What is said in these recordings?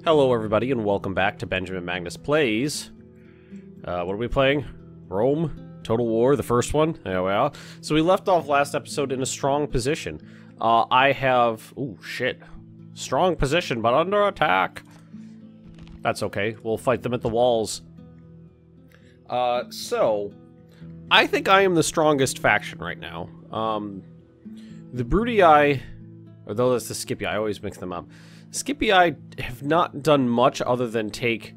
Hello everybody and welcome back to Benjamin Magnus Plays. What are we playing? Rome? Total War, the first one? There we are. So we left off last episode in a strong position. I have... Ooh, shit. Strong position, but under attack. That's okay. We'll fight them at the walls. So... I think I am the strongest faction right now. The Julii... Although that's the Scipii, I always mix them up. Scipii have not done much other than take,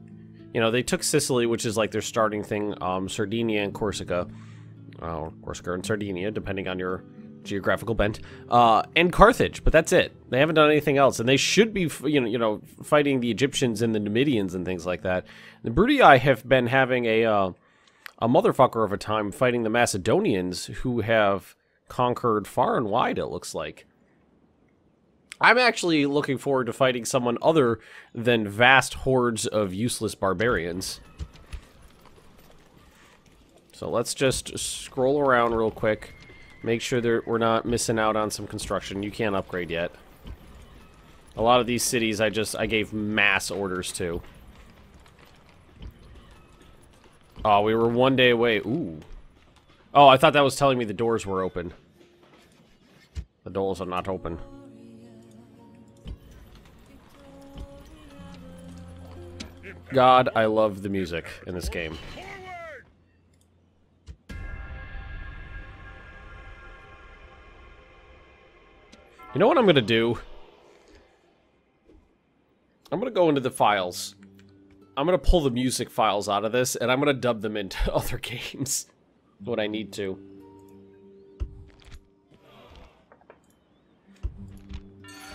you know, they took Sicily, which is like their starting thing, Sardinia and Corsica. Corsica and Sardinia, depending on your geographical bent, and Carthage, but that's it. They haven't done anything else, and they should be, you know, fighting the Egyptians and the Numidians and things like that. The Julii have been having a motherfucker of a time fighting the Macedonians, who have conquered far and wide, it looks like. I'm actually looking forward to fighting someone other than vast hordes of useless barbarians. So let's just scroll around real quick. Make sure that we're not missing out on some construction. You can't upgrade yet. A lot of these cities I gave mass orders to. Oh, we were one day away. Ooh. Oh, I thought that was telling me the doors were open. The doors are not open. God, I love the music in this game. You know what I'm gonna do? I'm gonna go into the files. I'm gonna pull the music files out of this, and I'm gonna dub them into other games. What I need to.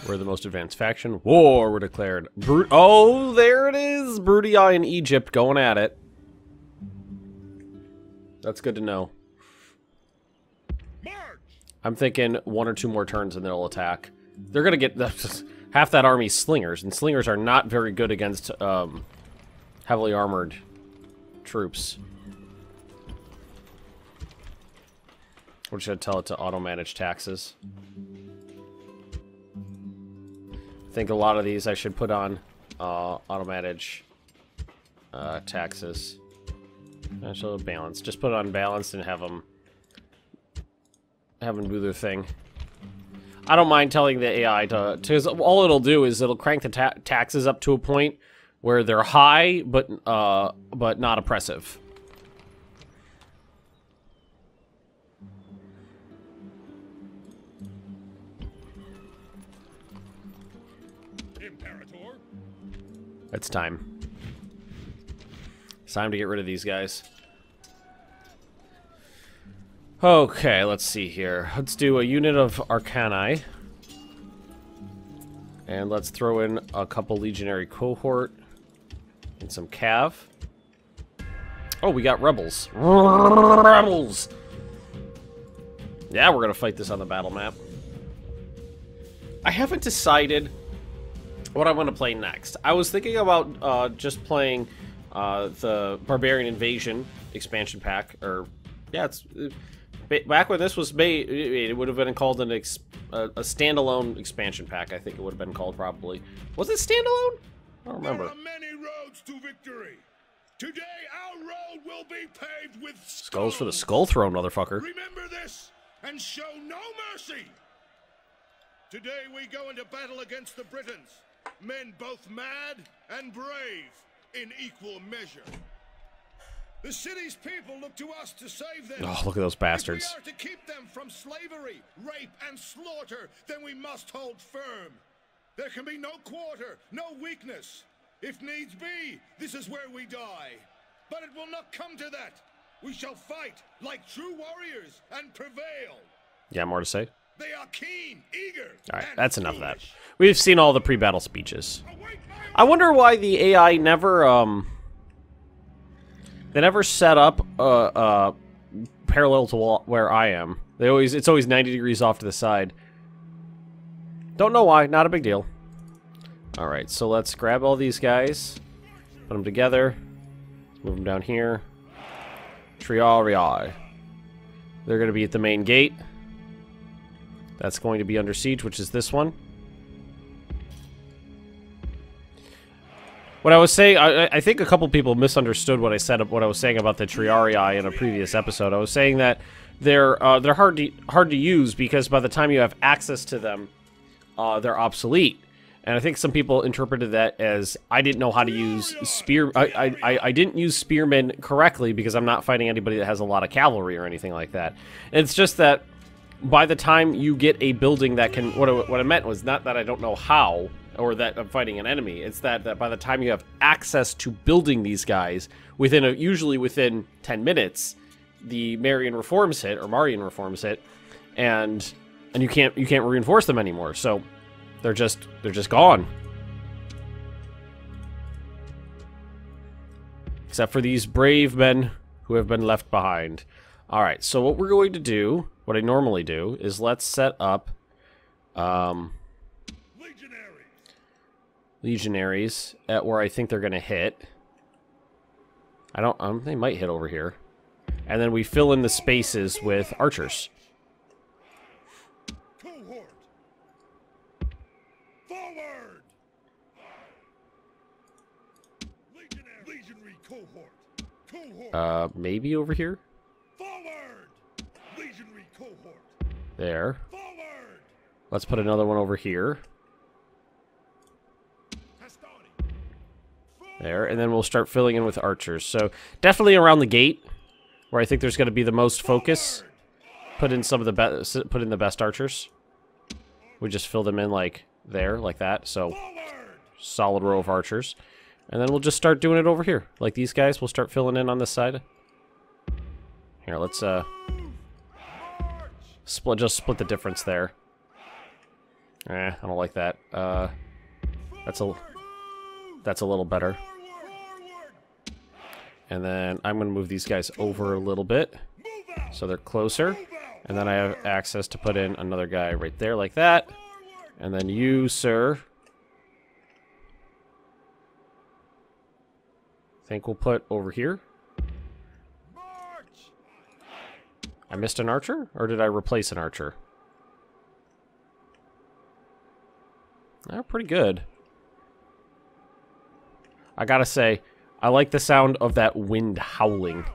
We're the most advanced faction. War were declared. Oh, there it is! Julii in Egypt going at it. That's good to know. I'm thinking one or two more turns and they'll attack. They're gonna get half that army's slingers, and slingers are not very good against heavily armored troops. Or should I tell it to auto-manage taxes? I think a lot of these I should put on auto-manage taxes. So balance. Just put it on balance and have them do their thing. I don't mind telling the AI to, because all it'll do is it'll crank the taxes up to a point where they're high, but not oppressive. It's time. It's time to get rid of these guys. Okay, let's see here. Let's do a unit of Arcani. And let's throw in a couple Legionary Cohort. And some Cav. Oh, we got Rebels. Rebels! Yeah, we're gonna fight this on the battle map. I haven't decided what I want to play next. I was thinking about just playing the Barbarian Invasion expansion pack, or yeah, it's back when this was made. It would have been called a standalone expansion pack. I think it would have been called probably. Was it standalone? I don't remember. There are many roads to victory. Today, our road will be paved with skulls for the Skull Throne, motherfucker. Remember this and show no mercy. Today, we go into battle against the Britons. Men both mad and brave in equal measure. The city's people look to us to save them. Oh, look at those bastards. If we are to keep them from slavery, rape, and slaughter, then we must hold firm. There can be no quarter, no weakness. If needs be, this is where we die. But it will not come to that. We shall fight like true warriors and prevail. Yeah, more to say? They are keen, eager. Alright, that's enough of that. We've seen all the pre-battle speeches. I wonder why the AI never, they never set up, parallel to where I am. It's always 90 degrees off to the side. Don't know why, not a big deal. Alright, so let's grab all these guys. Put them together. Move them down here. Triarii. They're going to be at the main gate. That's going to be under siege, which is this one. What I was saying, I think a couple people misunderstood what I said, what I was saying about the Triarii in a previous episode. I was saying that they're hard to use because by the time you have access to them, they're obsolete. And I think some people interpreted that as I didn't know how to use spear. I didn't use spearmen correctly because I'm not fighting anybody that has a lot of cavalry or anything like that. It's just that by the time you get a building that can, what I meant was not that I don't know how or that I'm fighting an enemy. It's that by the time you have access to building these guys usually within 10 minutes, the Marian reforms hit or Marian reforms hit, and you can't reinforce them anymore. So they're just gone. Except for these brave men who have been left behind. All right, so what we're going to do, what I normally do, is let's set up legionaries at where I think they're going to hit. They might hit over here. And then we fill in the spaces with archers. Cohort. Forward. Legionary cohort. Maybe over here? Forward. Legionary cohort. There. Forward. Let's put another one over here. There, and then we'll start filling in with archers. So definitely around the gate, where I think there's going to be the most focus. Put in the best archers. We just fill them in like there, like that. So solid row of archers, and then we'll just start doing it over here, like these guys. We'll start filling in on this side. Here, let's split the difference there. I don't like that. That's a little better. And then I'm going to move these guys over a little bit so they're closer. And then I have access to put in another guy right there like that. And then you, sir, I think we'll put over here. I missed an archer? Or did I replace an archer? They're pretty good. I gotta say, I like the sound of that wind howling.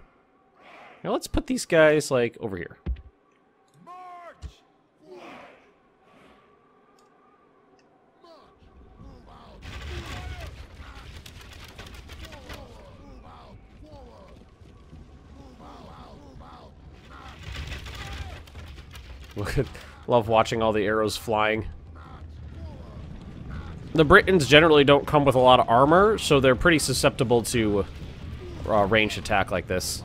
Now let's put these guys, like, over here. Love watching all the arrows flying. The Britons generally don't come with a lot of armor, so they're pretty susceptible to ranged attack like this.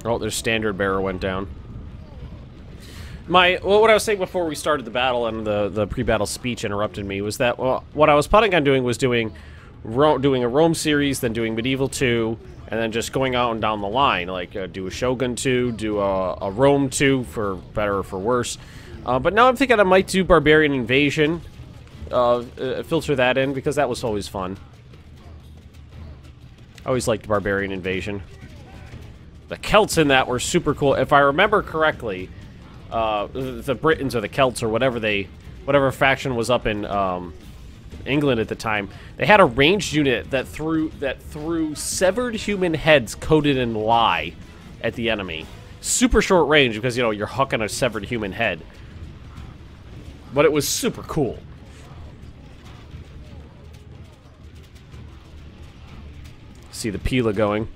Oh, their standard bearer went down. What I was saying before we started the battle and the pre-battle speech interrupted me was that what I was planning on doing was doing a Rome series, then doing Medieval 2, and then just going out and down the line, like do a Shogun 2, do a Rome 2 for better or for worse. But now I'm thinking I might do Barbarian Invasion, filter that in, because that was always fun. I always liked Barbarian Invasion. The Celts in that were super cool. If I remember correctly, the Britons or the Celts or whatever faction was up in England at the time, they had a ranged unit that threw severed human heads coated in lye at the enemy. Super short range because, you know, you're hucking a severed human head. But it was super cool. See the Pila going.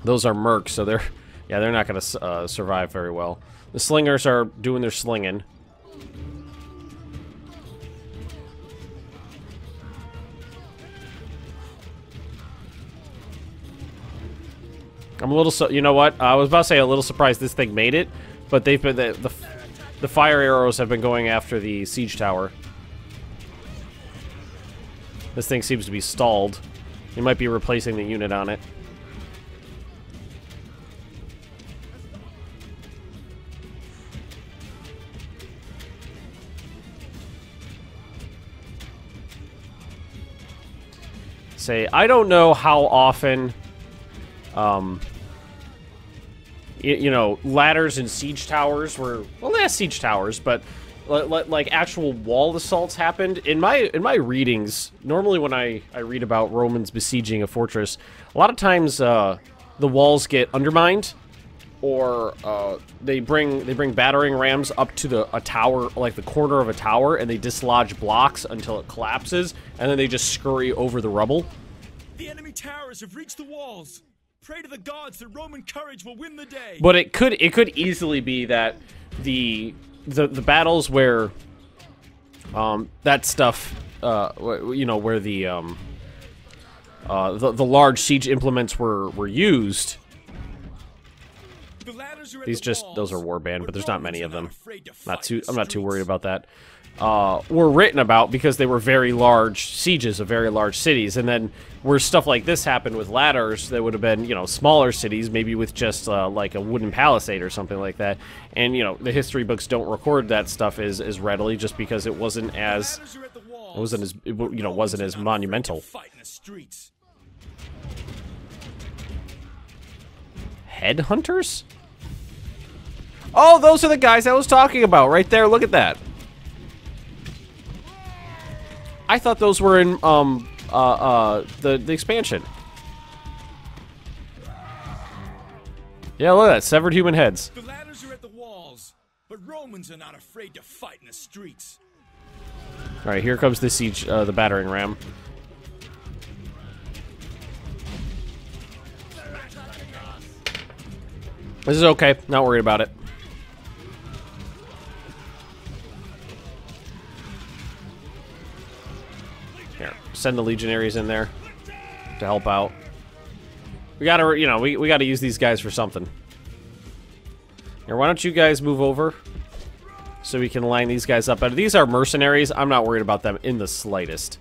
Those are mercs, so they're not going to survive very well. The slingers are doing their slinging. I'm a little you know what? I was about to say a little surprised this thing made it, but they've been the fire arrows have been going after the siege tower. This thing seems to be stalled. You might be replacing the unit on it. Say, I don't know how often, you know, ladders and siege towers were, well, they had siege towers, but like actual wall assaults happened. In my readings, normally when I read about Romans besieging a fortress, a lot of times the walls get undermined, or they bring battering rams up to a tower, like the corner of a tower, and they dislodge blocks until it collapses, and then they just scurry over the rubble. The enemy towers have reached the walls. Pray to the gods that Roman courage will win the day. But it could easily be that the battles where that stuff, you know, where the large siege implements were used. These those are warband, but there's not many of them. I'm not too worried about that. Were written about because they were very large sieges of very large cities, and then where stuff like this happened with ladders, that would have been, you know, smaller cities, maybe with just like a wooden palisade or something like that. And you know, the history books don't record that stuff as readily, just because it wasn't as monumental. Headhunters? Oh, those are the guys I was talking about right there. Look at that. I thought those were in the expansion. Yeah, look at that. Severed human heads. The ladders are at the walls, but Romans are not afraid to fight in the streets. All right, here comes the siege, the battering ram. This is okay. Not worried about it. Here, send the legionaries in there to help out. We gotta, you know, we gotta use these guys for something. Here, why don't you guys move over so we can line these guys up better. These are mercenaries. I'm not worried about them in the slightest.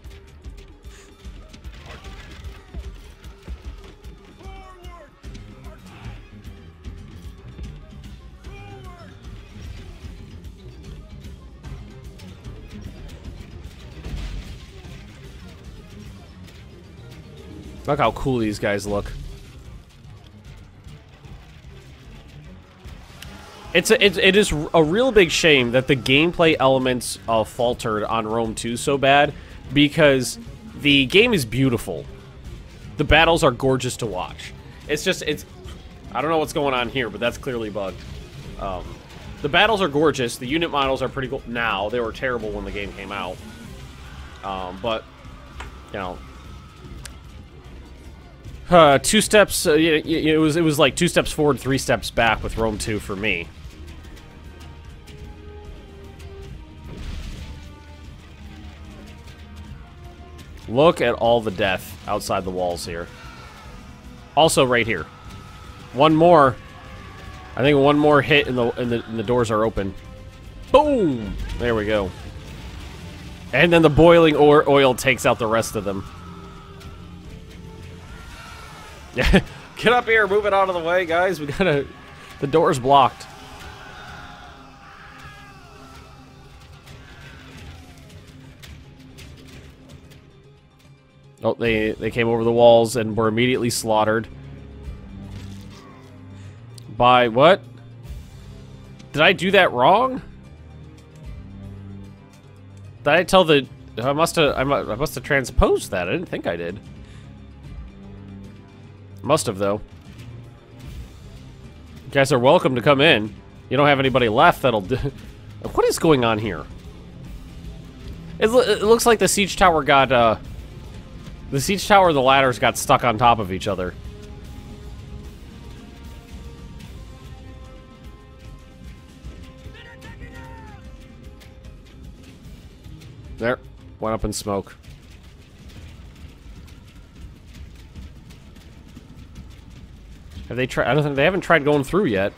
Look how cool these guys look. It is a real big shame that the gameplay elements faltered on Rome 2 so bad, because the game is beautiful. The battles are gorgeous to watch. It's I don't know what's going on here, but that's clearly bugged. The battles are gorgeous. The unit models are pretty cool. Now, they were terrible when the game came out. But, you know, 2 steps. It was like 2 steps forward, 3 steps back with Rome 2 for me. Look at all the death outside the walls here. Also, right here. One more. I think one more hit and the doors are open. Boom! There we go. And then the boiling oil takes out the rest of them. Yeah, get up here, move it out of the way, guys. We gotta. The door's blocked. Oh, they came over the walls and were immediately slaughtered. By what? Did I do that wrong? Did I tell the? I must have transposed that. I didn't think I did. Must have, though. You guys are welcome to come in. You don't have anybody left that'll do. What is going on here? It looks like the siege tower got the siege tower and the ladders got stuck on top of each other. There. Went up in smoke. Have they tried? I don't think they haven't tried going through yet.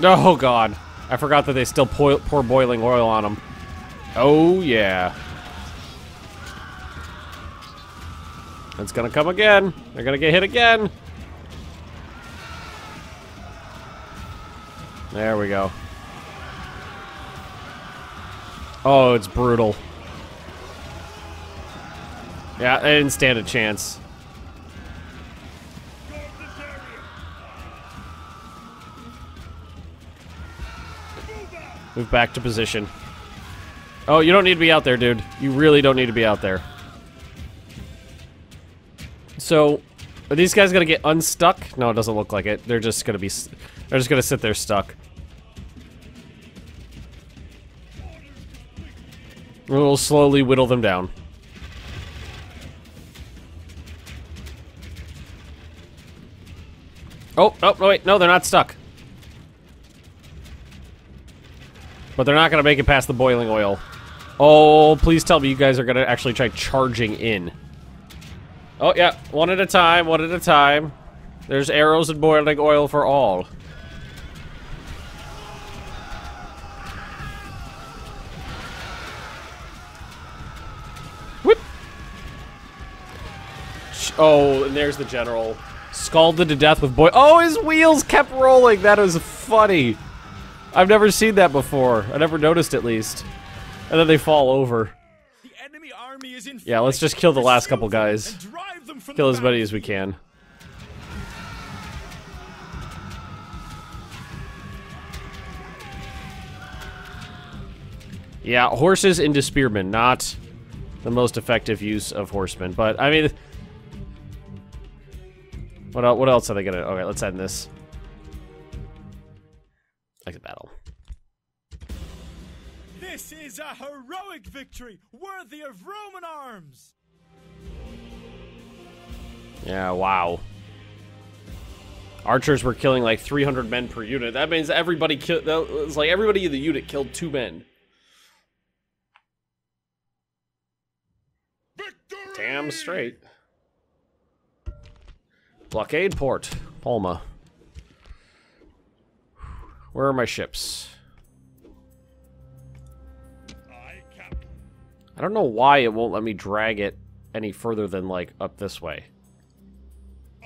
Oh god. I forgot that they still pour boiling oil on them. Oh yeah. It's gonna come again. They're gonna get hit again. There we go. Oh, it's brutal. Yeah, they didn't stand a chance. Move back to position. Oh, you don't need to be out there, dude. You really don't need to be out there. So, are these guys gonna get unstuck? No, it doesn't look like it. They're just gonna be... They're just gonna sit there stuck. We'll slowly whittle them down. Oh, wait. No, they're not stuck. But they're not gonna make it past the boiling oil. Oh, please tell me you guys are gonna actually try charging in. Oh, yeah. One at a time, one at a time. There's arrows and boiling oil for all. Whip! Oh, and there's the general. Scalded to death with boil. Oh, his wheels kept rolling. That was funny. I've never seen that before. I never noticed, at least. And then they fall over. The enemy army is in yeah, let's just kill the last couple guys. Kill as many as we can. Yeah, horses into spearmen, not the most effective use of horsemen. But, I mean... What else are they gonna... Okay, let's end this. Like the battle. This is a heroic victory, worthy of Roman arms! Yeah, wow. Archers were killing like 300 men per unit. That means everybody killed... It's like everybody in the unit killed 2 men. Victory! Damn straight. Blockade port. Palma. Where are my ships? I don't know why it won't let me drag it any further than, like, up this way.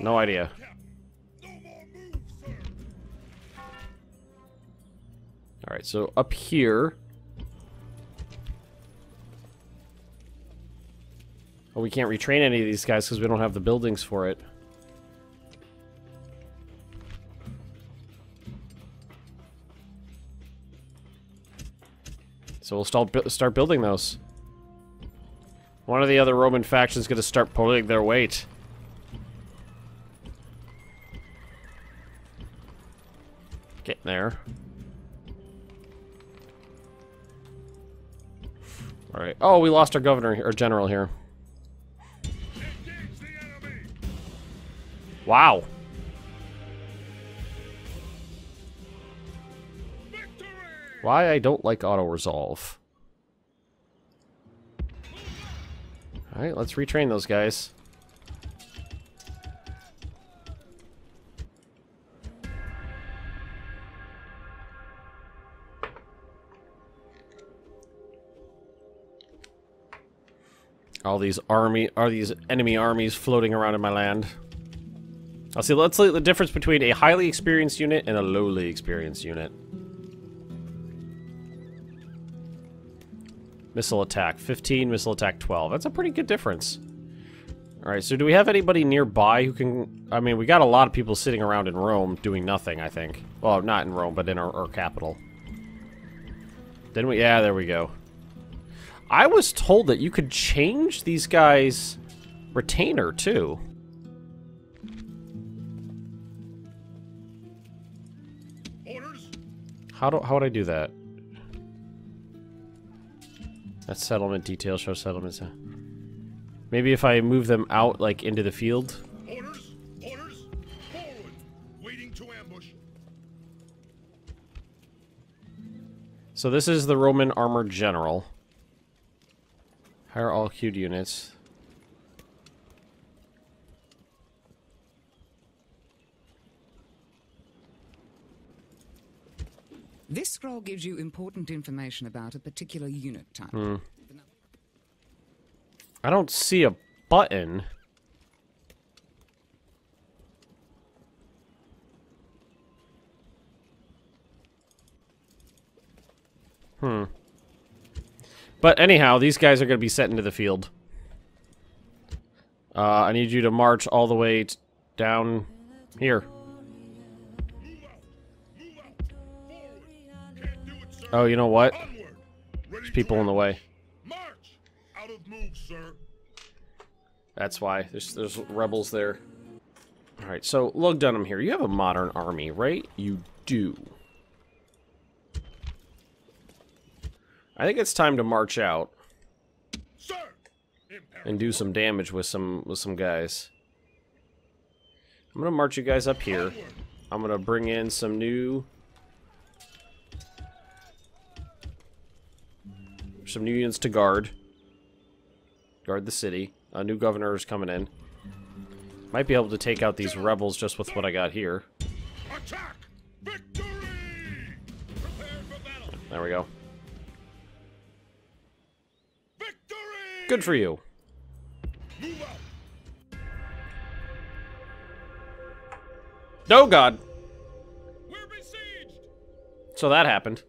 No idea. Alright, so up here... Oh, we can't retrain any of these guys because we don't have the buildings for it. So we'll start building those. One of the other Roman factions is going to start pulling their weight. Getting there. Alright. Oh, we lost our governor, or general here. Wow. Why I don't like auto-resolve. Alright, let's retrain those guys. All these enemy armies floating around in my land. I'll see, let's look at the difference between a highly experienced unit and a lowly experienced unit. Missile attack 15, missile attack 12. That's a pretty good difference. Alright, so do we have anybody nearby who can... I mean, we got a lot of people sitting around in Rome doing nothing, I think. Well, not in Rome, but in our capital. Didn't we? Yeah, there we go. I was told that you could change these guys' retainer, too. Orders. How would I do that? That's settlement details, show settlements. Maybe if I move them out, like, into the field. Orders. Orders. Forward. Waiting to ambush. So this is the Roman armored general. Hire all queued units. This scroll gives you important information about a particular unit type. I don't see a button. But anyhow, these guys are going to be sent into the field. I need you to march all the way down here. Oh, you know what? There's people in the way. March! Out of move, sir. That's why. There's rebels there. Alright, so Lug Dunham here. You have a modern army, right? You do. I think it's time to march out. Sir! And do some damage with some guys. I'm gonna march you guys up here. I'm gonna bring in some new units to guard the city. A new governor is coming in. Might be able to take out these rebels just with what I got here. Attack! Victory! Prepare for battle! There we go. Victory! Good for you. Move out! Oh God! We're besieged! So that happened.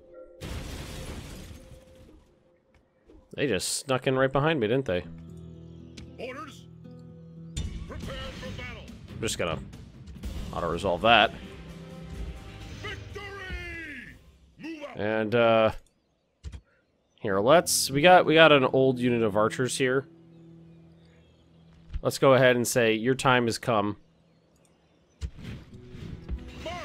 They just snuck in right behind me, didn't they? Orders! Prepare for battle! I'm just gonna auto-resolve that. Victory! Move out! And, here, we got an old unit of archers here. Let's go ahead and say, your time has come. March!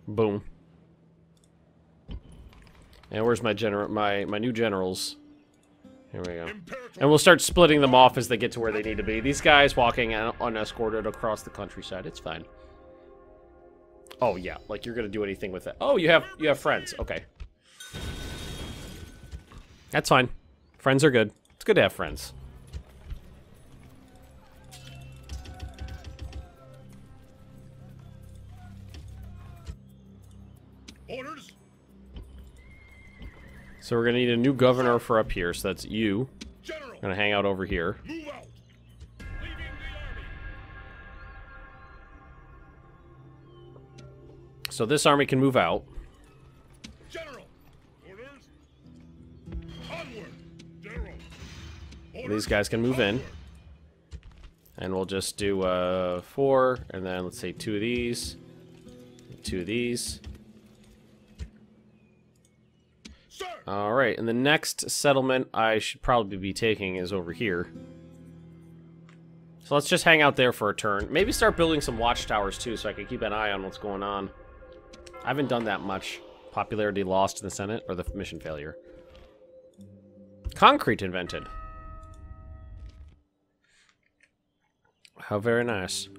Boom. And where's my my new generals? Here we go. And we'll start splitting them off as they get to where they need to be. These guys walking unescorted across the countryside. It's fine. Oh yeah, like you're gonna do anything with it. Oh, you have friends. Okay. That's fine. Friends are good. It's good to have friends. Orders! So we're gonna need a new governor for up here, so that's you. General! Gonna hang out over here. Move out! Leaving the army! So this army can move out. General! Orders! Onward! General! These guys can move in. And we'll just do 4, and then let's say 2 of these. 2 of these. Sir! Alright, and the next settlement I should probably be taking is over here. So let's just hang out there for a turn. Maybe start building some watchtowers too, so I can keep an eye on what's going on. I haven't done that much. Popularity lost in the Senate, or the mission failure. Concrete invented. How very nice.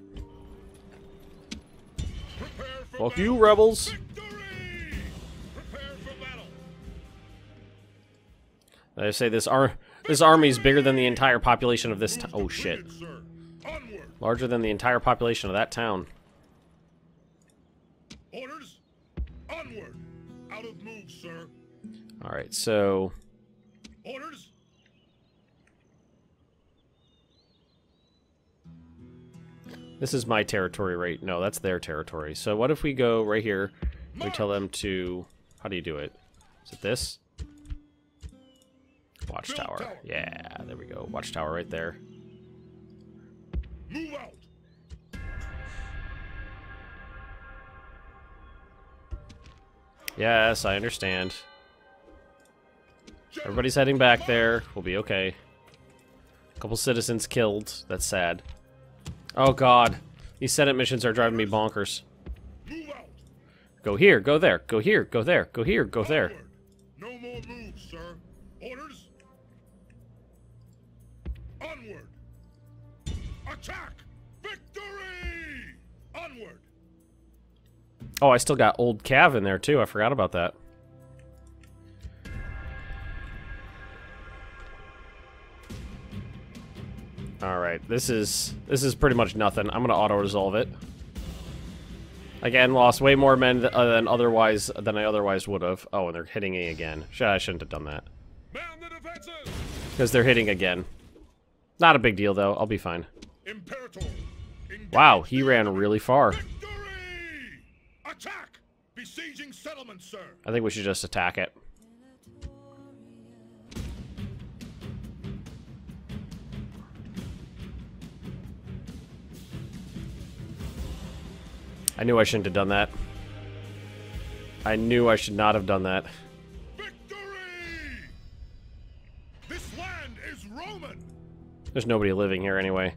Prepare for Fuck battle. you, rebels! Victory! Prepare for battle! I say this army is bigger than the entire population of this town. Oh shit. Completed, sir. Onward! Larger than the entire population of that town. Orders! Onward! Out of move, sir. Alright, so... Orders! This is my territory, right? No, that's their territory. So what if we go right here, we tell them to... How do you do it? Is it this? Watchtower. Tower. Yeah, there we go. Watchtower right there. Move out! Yes, I understand. General! Everybody's heading back there. We'll be okay. A couple citizens killed. That's sad. Oh god. These Senate missions are driving me bonkers. Move out! Go here, go there, go here, go there, go here, go there. Onward. No more moves, sir. Orders! Onward! Attack! Victory! Onward! Oh, I still got old Cav in there too. I forgot about that. Alright, this is pretty much nothing. I'm gonna auto-resolve it. Again, lost way more men than I otherwise would have. Oh, and they're hitting me again. I shouldn't have done that. Man the defenses! Because they're hitting again. Not a big deal, though. I'll be fine. Imperator! Engage Wow, he the ran enemy. really far. Victory! Attack! Besieging settlement, sir. I think we should just attack it. I knew I shouldn't have done that. I knew I should not have done that. Victory! This land is Roman. There's nobody living here anyway.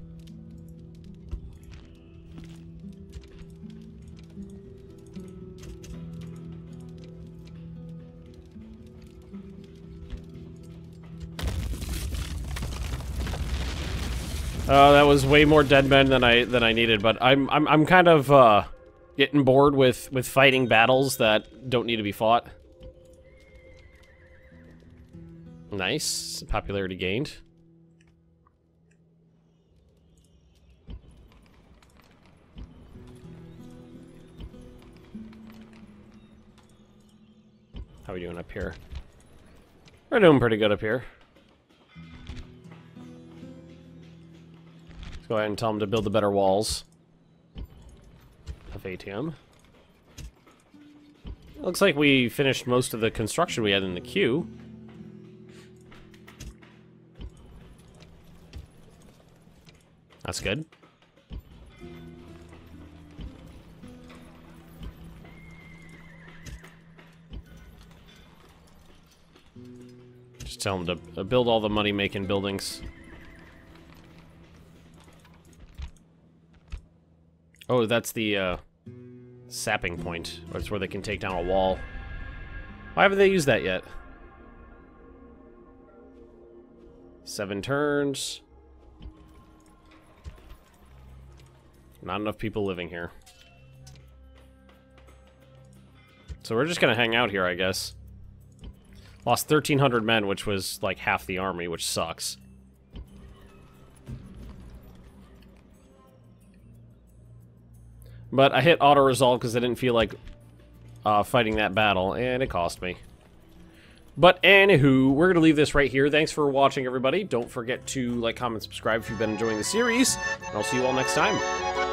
Oh, that was way more dead men than I needed, but I'm kind of getting bored with fighting battles that don't need to be fought. Nice. Popularity gained. How are we doing up here? We're doing pretty good up here. Go ahead and tell them to build the better walls of ATM. Looks like we finished most of the construction we had in the queue. That's good. Just tell them to build all the money-making buildings. Oh, that's the sapping point. That's where they can take down a wall. Why haven't they used that yet? 7 turns. Not enough people living here. So we're just gonna hang out here, I guess. Lost 1,300 men, which was like half the army, which sucks. But I hit auto-resolve because I didn't feel like fighting that battle, and it cost me. But anywho, we're going to leave this right here. Thanks for watching, everybody. Don't forget to like, comment, subscribe if you've been enjoying the series, and I'll see you all next time.